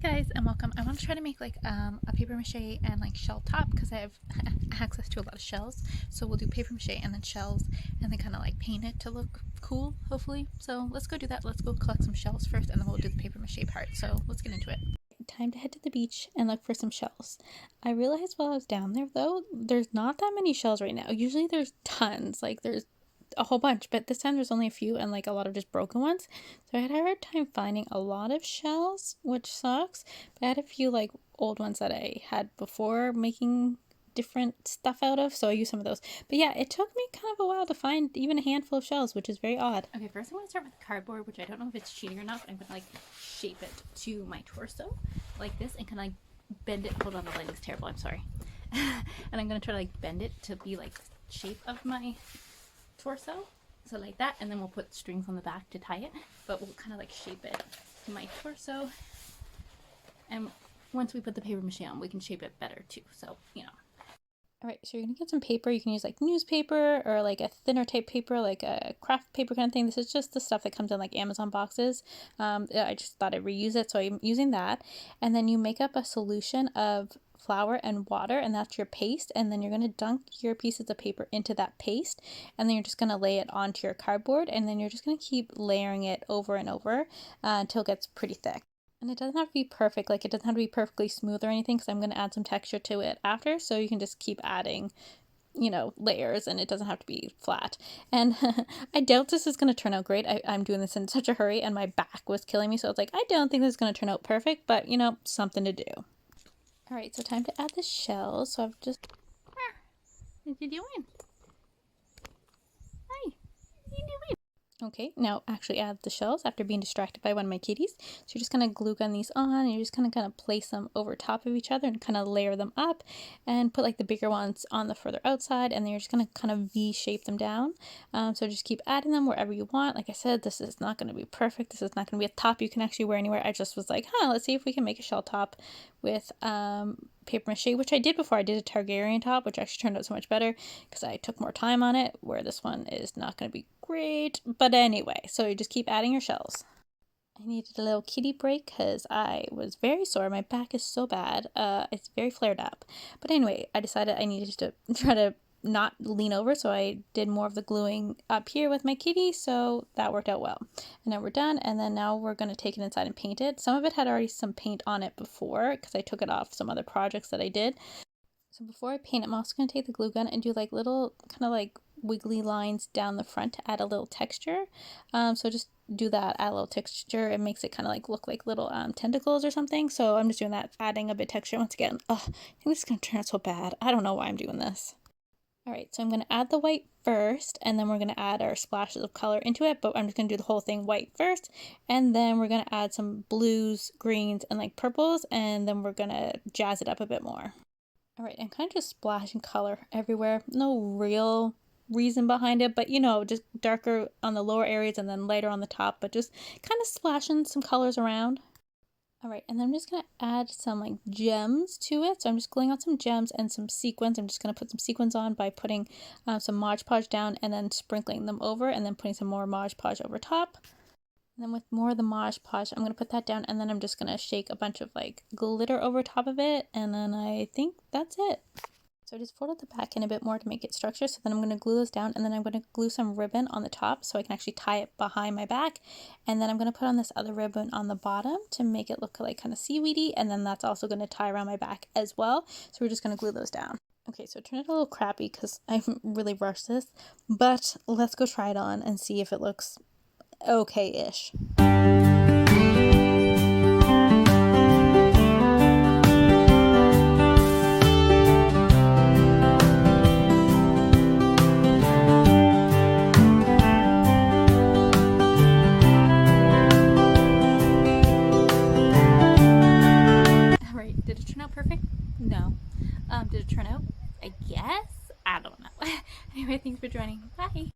Guys, and welcome. I want to try to make like a paper mache and like shell top because I have access to a lot of shells. So we'll do paper mache and then shells and then kind of like paint it to look cool, hopefully. So let's go do that. Let's go collect some shells first and then we'll do the paper mache part. So let's get into it. Time to head to the beach and look for some shells. I realized while I was down there though, there's not that many shells right now. Usually there's tons, like there's a whole bunch, but this time there's only a few and like a lot of just broken ones. So I had a hard time finding a lot of shells, which sucks. But I had a few like old ones that I had before making different stuff out of, so I used some of those. But yeah, it took me kind of a while to find even a handful of shells, which is very odd. Okay, first I'm going to start with cardboard, which I don't know if it's cheating or not, but I'm going to like shape it to my torso like this and kind of like bend it. Hold on, the lighting's terrible, I'm sorry. And I'm going to try to like bend it to be like the shape of my torso, so like that, and then we'll put strings on the back to tie it, but we'll kind of like shape it to my torso, and once we put the paper mache on we can shape it better too, so you know. Alright, so you're gonna get some paper. You can use like newspaper or like a thinner type paper, like a craft paper kind of thing. This is just the stuff that comes in like Amazon boxes. I just thought I'd reuse it, so I'm using that. And then you make up a solution of flour and water, and that's your paste. And then you're going to dunk your pieces of paper into that paste, and then you're just going to lay it onto your cardboard, and then you're just going to keep layering it over and over until it gets pretty thick. And it doesn't have to be perfect, like it doesn't have to be perfectly smooth or anything, because I'm going to add some texture to it after, so you can just keep adding, you know, layers, and it doesn't have to be flat. And I doubt this is going to turn out great. I'm doing this in such a hurry, and my back was killing me, so it's like, I don't think this is going to turn out perfect, but, you know, something to do. Alright, so time to add the shells, so I've just... What are you doing? Hi, what are you doing? Okay, now actually add the shells after being distracted by one of my kitties. So you're just going to glue gun these on, and you're just going to kind of place them over top of each other and kind of layer them up and put like the bigger ones on the further outside, and then you're just going to kind of V-shape them down. So just keep adding them wherever you want. Like I said, this is not going to be perfect. This is not going to be a top you can actually wear anywhere. I just was like, let's see if we can make a shell top with paper mache, which I did before. I did a Targaryen top, which actually turned out so much better because I took more time on it, where this one is not going to be great. But anyway, so you just keep adding your shells. I needed a little kitty break because I was very sore. My back is so bad. It's very flared up. But anyway, I decided I needed to try to not lean over, so I did more of the gluing up here with my kitty, so that worked out well. And now we're done, and then now we're going to take it inside and paint it. Some of it had already some paint on it before because I took it off some other projects that I did. So before I paint, I'm also going to take the glue gun and do like little kind of like wiggly lines down the front to add a little texture. So just do that, add a little texture. It makes it kind of like look like little tentacles or something. So I'm just doing that, adding a bit of texture. Once again, I think this is going to turn out so bad. I don't know why I'm doing this. Alright, so I'm going to add the white first, and then we're going to add our splashes of color into it, but I'm just going to do the whole thing white first, and then we're going to add some blues, greens, and like purples, and then we're going to jazz it up a bit more. Alright, I'm kind of just splashing color everywhere. No real reason behind it, but you know, just darker on the lower areas and then lighter on the top, but just kind of splashing some colors around. Alright, and then I'm just going to add some like gems to it. So I'm just gluing on some gems and some sequins. I'm just going to put some sequins on by putting some Mod Podge down and then sprinkling them over, and then putting some more Mod Podge over top. And then with more of the Mod Podge, I'm going to put that down, and then I'm just going to shake a bunch of like glitter over top of it, and then I think that's it. So I just folded the back in a bit more to make it structured. So then I'm going to glue this down, and then I'm going to glue some ribbon on the top so I can actually tie it behind my back. And then I'm going to put on this other ribbon on the bottom to make it look like kind of seaweedy. And then that's also going to tie around my back as well. So we're just going to glue those down. Okay, so it turned out a little crappy because I really rushed this. But let's go try it on and see if it looks okay-ish.